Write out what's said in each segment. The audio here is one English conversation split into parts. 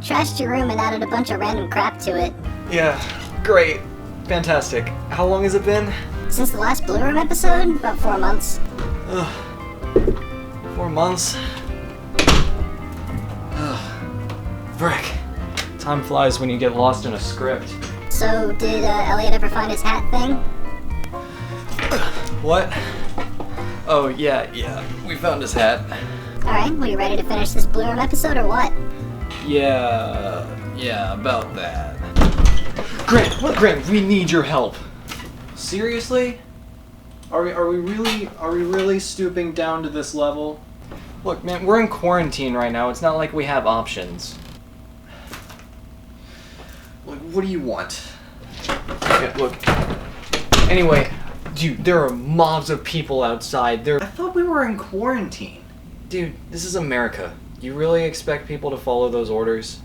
trashed your room and added a bunch of random crap to it. Yeah, great. Fantastic. How long has it been? Since the last Blue Room episode? About 4 months. Ugh. 4 months? Ugh. Frick. Time flies when you get lost in a script. So, did Elliot ever find his hat thing? What? Oh, yeah. We found his hat. Alright, well, you ready to finish this Blue Room episode or what? Yeah, about that. Grant, we need your help. Seriously? Are we really stooping down to this level? Look, man, we're in quarantine right now. It's not like we have options. Look, what do you want? Okay, look. Anyway, dude, there are mobs of people outside. I thought we were in quarantine. Dude, this is America. You really expect people to follow those orders?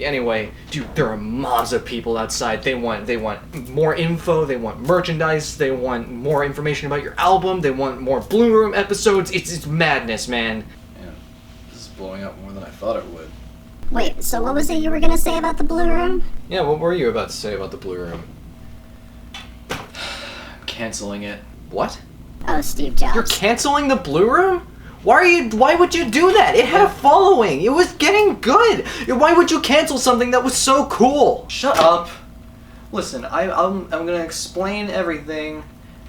Anyway, dude, there are mobs of people outside. They want more info, they want merchandise, they want more information about your album, they want more Blue Room episodes. It's madness, man. Man, this is blowing up more than I thought it would. Wait, so what was it you were gonna say about the Blue Room? Yeah, what were you about to say about the Blue Room? I'm canceling it. What? Oh, Steve Jobs. You're canceling the Blue Room? Why would you do that? It had a following. It was getting good. Why would you cancel something that was so cool? Shut up. Listen, I'm gonna explain everything.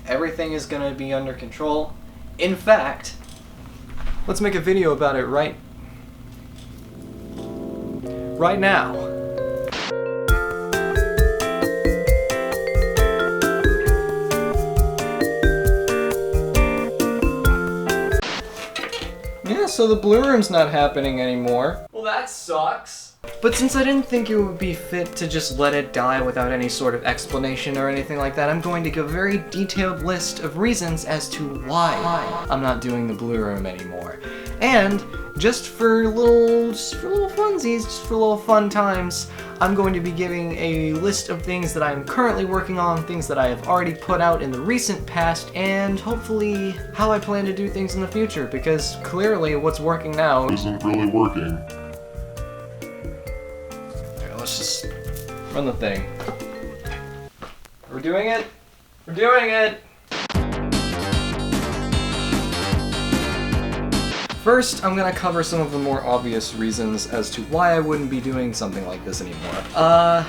Everything is gonna be under control. In fact, let's make a video about it right now. Yeah, so the Blue Room's not happening anymore. Well, that sucks. But since I didn't think it would be fit to just let it die without any sort of explanation or anything like that, I'm going to give a very detailed list of reasons as to why I'm not doing the Blue Room anymore. And just for little funsies, just for little fun times, I'm going to be giving a list of things that I'm currently working on, things that I have already put out in the recent past, and hopefully how I plan to do things in the future, because clearly what's working now isn't really working. Here, let's just run the thing. We're doing it! We're doing it! First, I'm gonna cover some of the more obvious reasons as to why I wouldn't be doing something like this anymore.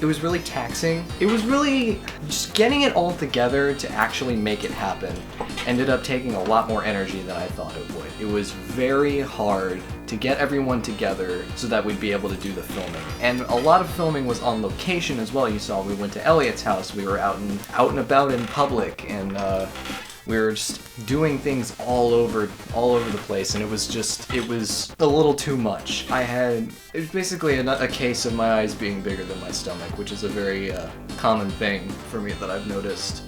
It was really taxing. It was really just getting it all together to actually make it happen ended up taking a lot more energy than I thought it would. It was very hard to get everyone together so that we'd be able to do the filming. And a lot of filming was on location as well. You saw we went to Elliot's house, we were out and about in public, and we were just doing things all over the place, and it was a little too much. It was basically a case of my eyes being bigger than my stomach, which is a very common thing for me that I've noticed.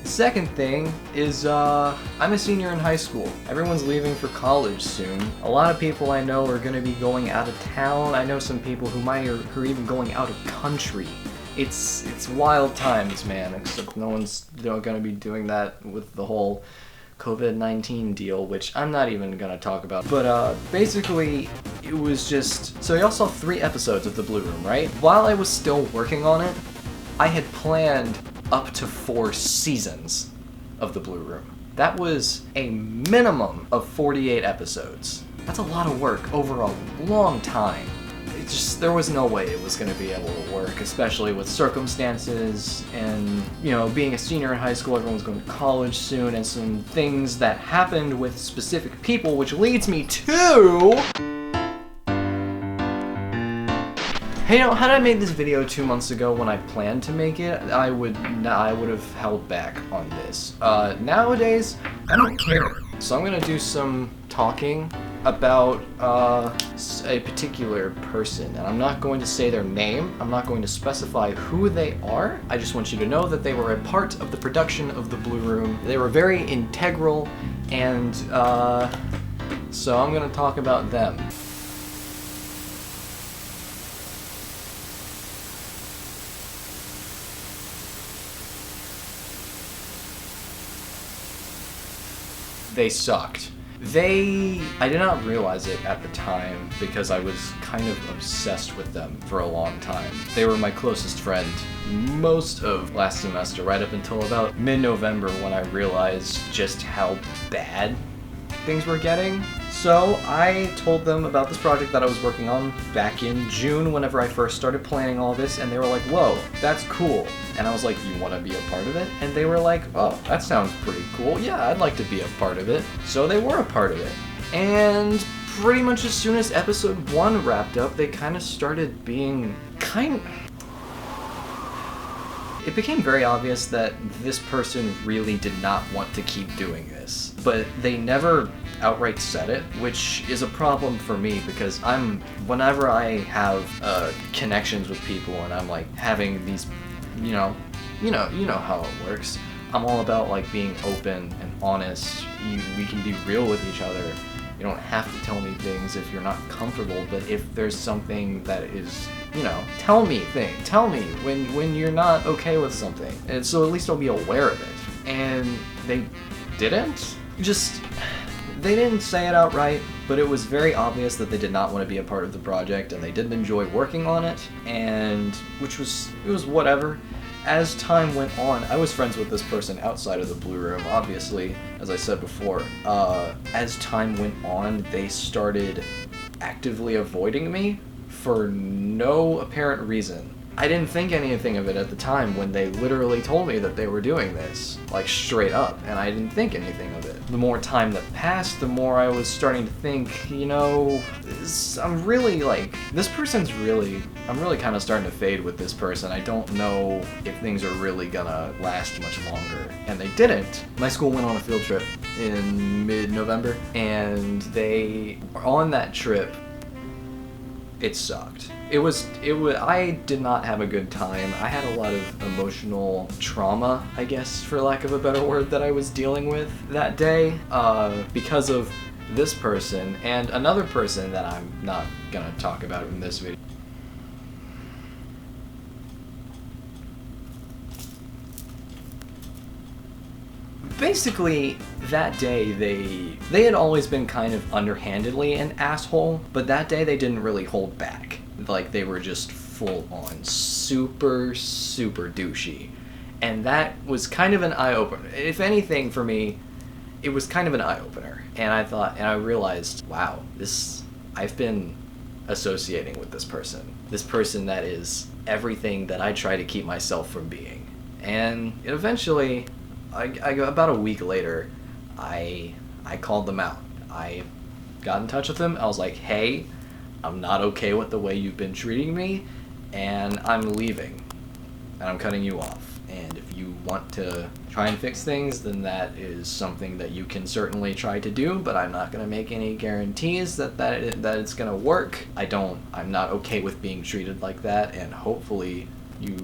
Second thing is, I'm a senior in high school. Everyone's leaving for college soon. A lot of people I know are gonna be going out of town. I know some people who are even going out of country. It's wild times, man, except no one's gonna be doing that with the whole COVID-19 deal, which I'm not even gonna talk about. But basically, it was just... So y'all saw 3 episodes of The Blue Room, right? While I was still working on it, I had planned up to 4 seasons of The Blue Room. That was a minimum of 48 episodes. That's a lot of work over a long time. There was no way it was going to be able to work, especially with circumstances and, you know, being a senior in high school, everyone's going to college soon, and some things that happened with specific people, which leads me to... Hey, you know, had I made this video 2 months ago when I planned to make it, I would have held back on this. Nowadays, I don't care. So I'm going to do some talking about a particular person, and I'm not going to say their name, I'm not going to specify who they are. I just want you to know that they were a part of the production of The Blue Room. They were very integral, and so I'm going to talk about them. They sucked. I did not realize it at the time because I was kind of obsessed with them for a long time. They were my closest friend most of last semester, right up until about mid-November when I realized just how bad things were getting. So I told them about this project that I was working on back in June whenever I first started planning all this, and they were like, whoa, that's cool. And I was like, you want to be a part of it? And they were like, oh, that sounds pretty cool. Yeah, I'd like to be a part of it. So they were a part of it. And pretty much as soon as episode 1 wrapped up, they kind of started being It became very obvious that this person really did not want to keep doing this, but they never outright said it, which is a problem for me because whenever I have connections with people and I'm like having these, you know how it works. I'm all about like being open and honest. We can be real with each other. You don't have to tell me things if you're not comfortable, but if there's something that is, tell me when you're not okay with something. And so at least I'll be aware of it. And they didn't. They didn't say it outright, but it was very obvious that they did not want to be a part of the project and they didn't enjoy working on it, and it was whatever. As time went on, I was friends with this person outside of the Blue Room, obviously, as I said before. As time went on, they started actively avoiding me for no apparent reason. I didn't think anything of it at the time when they literally told me that they were doing this, like straight up, and I didn't think anything of it. The more time that passed, the more I was starting to think, I'm really kind of starting to fade with this person. I don't know if things are really gonna last much longer. And they didn't. My school went on a field trip in mid-November, and on that trip, it sucked. I did not have a good time. I had a lot of emotional trauma, I guess, for lack of a better word, that I was dealing with that day, because of this person and another person that I'm not gonna talk about in this video. Basically, that day they had always been kind of underhandedly an asshole, but that day they didn't really hold back. Like, they were just full on super, super douchey. And that was kind of an eye-opener. If anything, for me, it was kind of an eye-opener. And I realized, wow, I've been associating with this person that is everything that I try to keep myself from being. And eventually, about a week later, I called them out. I got in touch with them. I was like, hey, I'm not okay with the way you've been treating me, and I'm leaving, and I'm cutting you off. And if you want to try and fix things, then that is something that you can certainly try to do, but I'm not going to make any guarantees that it's going to work. I'm not okay with being treated like that, and hopefully you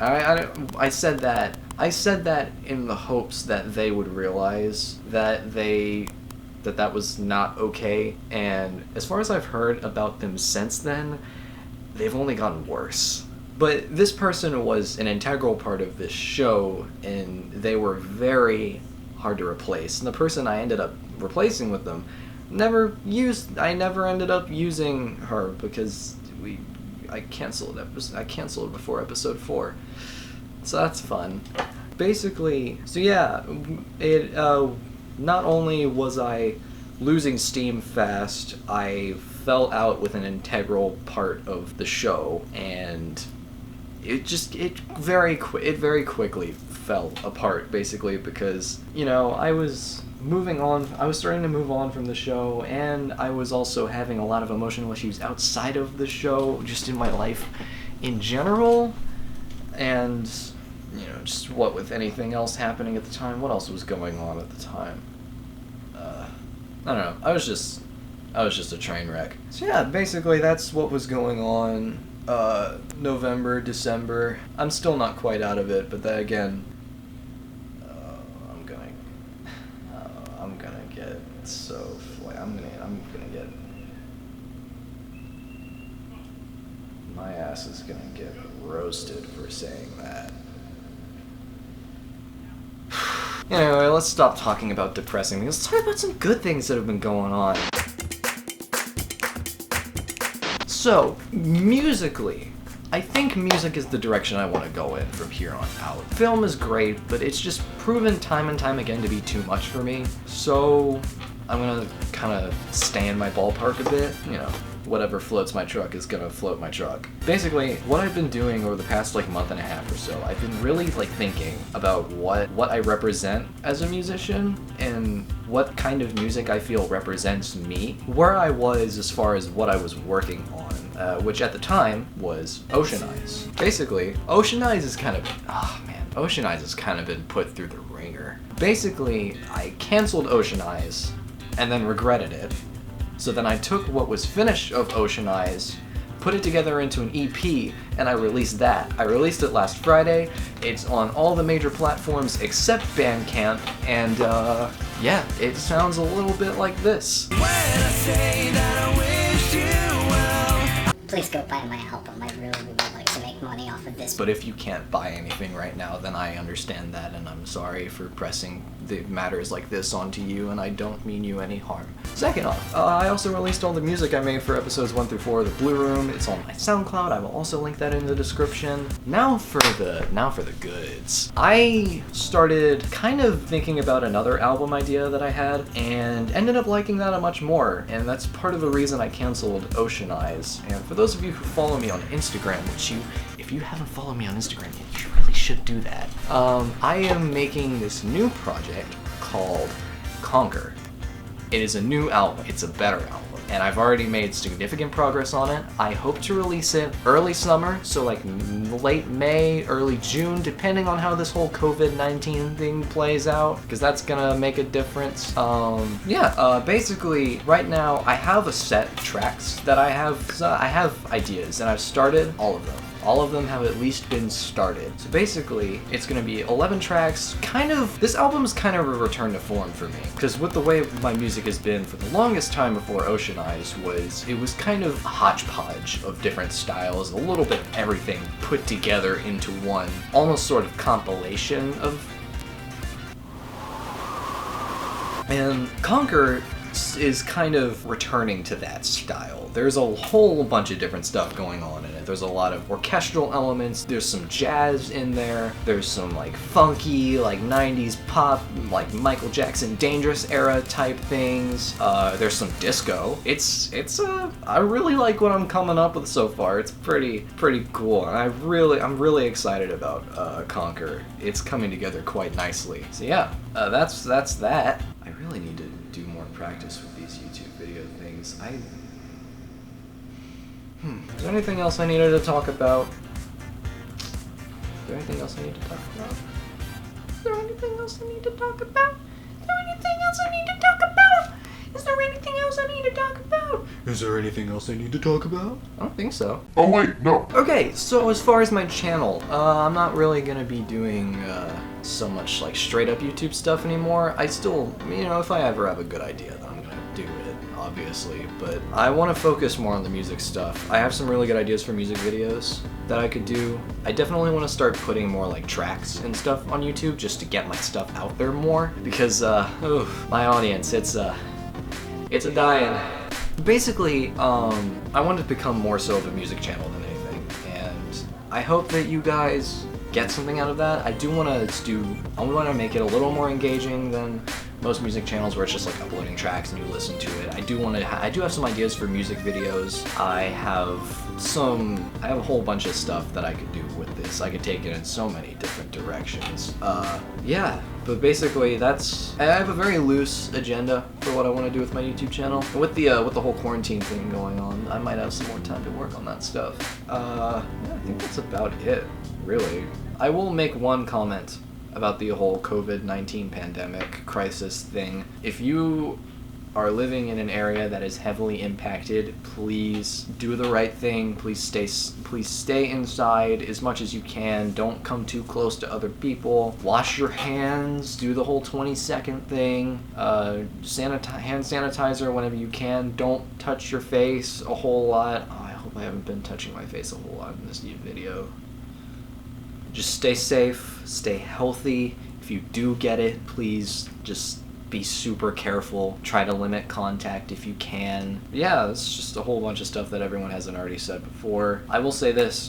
I said that in the hopes that they would realize that that was not okay, and as far as I've heard about them since then, they've only gotten worse. But this person was an integral part of this show, and they were very hard to replace. And the person I ended up replacing with them, I never ended up using her because I canceled before episode 4. So that's fun. Basically, so yeah, not only was I losing steam fast, I fell out with an integral part of the show, and it very quickly fell apart, basically, because, I was starting to move on from the show, and I was also having a lot of emotional issues outside of the show, just in my life in general, and, just what with anything else happening at the time, what else was going on at the time? I don't know, I was just a train wreck. So yeah, basically that's what was going on, November, December. I'm still not quite out of it, but then again, I'm gonna get so, I'm gonna get, my ass is gonna get roasted for saying that. Anyway, let's stop talking about depressing things. Let's talk about some good things that have been going on. So, musically, I think music is the direction I want to go in from here on out. Film is great, but it's just proven time and time again to be too much for me. So, I'm gonna kind of stay in my ballpark a bit, you know. Whatever floats my truck is gonna float my truck. Basically, what I've been doing over the past like month and a half or so, I've been really like thinking about what I represent as a musician and what kind of music I feel represents me. Where I was as far as what I was working on, which at the time was Ocean Eyes. Basically, Ocean Eyes is kind of, Ocean Eyes has kind of been put through the ringer. Basically, I canceled Ocean Eyes and then regretted it. So then I took what was finished of Ocean Eyes, put it together into an EP, and I released that. I released it last Friday. It's on all the major platforms except Bandcamp, and yeah, it sounds a little bit like this. When I say that I wish you well. Please go buy my album. I really would like to make money off of this. But if you can't buy anything right now, then I understand that, and I'm sorry for pressing the matters like this onto you, and I don't mean you any harm. Second off, I also released all the music I made for episodes 1 through 4 of the Blue Room. It's on my SoundCloud. I will also link that in the description. Now for the goods. I started kind of thinking about another album idea that I had, and ended up liking that much more, and that's part of the reason I canceled Ocean Eyes. And for those of you who follow me on Instagram, which if you haven't followed me on Instagram yet, you really should do that. I am making this new project called Conquer. It is a new album. It's a better album. And I've already made significant progress on it. I hope to release it early summer, so like late May, early June, depending on how this whole COVID-19 thing plays out, because that's gonna make a difference. Basically, right now, I have a set of tracks that I have ideas, and I've started all of them. All of them have at least been started. So basically, it's gonna be 11 tracks. This album's kind of a return to form for me. Because with the way my music has been for the longest time before Ocean Eyes it was kind of a hodgepodge of different styles, a little bit of everything put together into one, almost sort of compilation of. And Conquer is kind of returning to that style. There's a whole bunch of different stuff going on in it. There's a lot of orchestral elements, there's some jazz in there, there's some like funky, like 90s pop, like Michael Jackson Dangerous era type things. There's some disco. I really like what I'm coming up with so far. It's pretty cool, and I'm really excited about Conquer. It's coming together quite nicely. So yeah, that's that. I really need to do more practice with these YouTube video things. Is there anything else I needed to talk about? Is there anything else I need to talk about? Is there anything else I need to talk about? Is there anything else I need to talk about? Is there anything else I need to talk about? Is there anything else I need to talk about? I don't think so. Oh wait, no. Okay, so as far as my channel, I'm not really gonna be doing so much like straight up YouTube stuff anymore. I still, if I ever have a good idea, then I'm gonna do it, obviously, but I want to focus more on the music stuff. I have some really good ideas for music videos that I could do. I definitely want to start putting more like tracks and stuff on YouTube just to get my stuff out there more, because my audience, it's a dying. Basically, I want to become more so of a music channel than anything, and I hope that you guys get something out of that. I want to make it a little more engaging than most music channels where it's just like uploading tracks and you listen to it. I do have some ideas for music videos. I have a whole bunch of stuff that I could do with this. I could take it in so many different directions. Yeah, but basically I have a very loose agenda for what I want to do with my YouTube channel. And with the whole quarantine thing going on, I might have some more time to work on that stuff. Yeah, I think that's about it, really. I will make one comment about the whole COVID-19 pandemic crisis thing. If you are living in an area that is heavily impacted, please do the right thing. Please stay inside as much as you can. Don't come too close to other people. Wash your hands. Do the whole 20-second thing. Hand sanitizer whenever you can. Don't touch your face a whole lot. Oh, I hope I haven't been touching my face a whole lot in this video. Just stay safe. Stay healthy. If if you do get it, please just be super careful. Try to limit contact if you can. Yeah, it's just a whole bunch of stuff that everyone hasn't already said before. I will say this,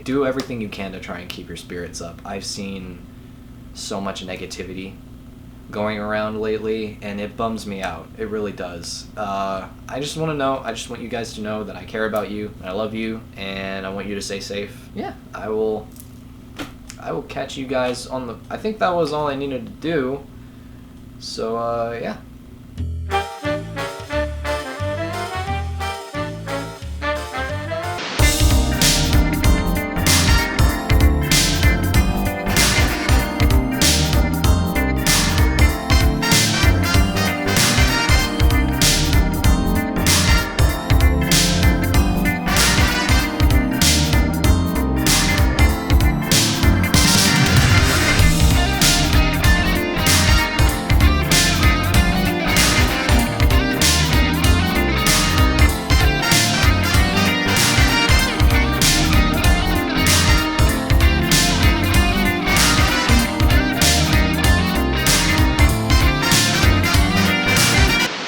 do everything you can to try and keep your spirits up. I've seen so much negativity going around lately, and it bums me out. It really does. I just want you guys to know that I care about you, and I love you, and I want you to stay safe. Yeah, I will catch you guys I think that was all I needed to do. So, yeah.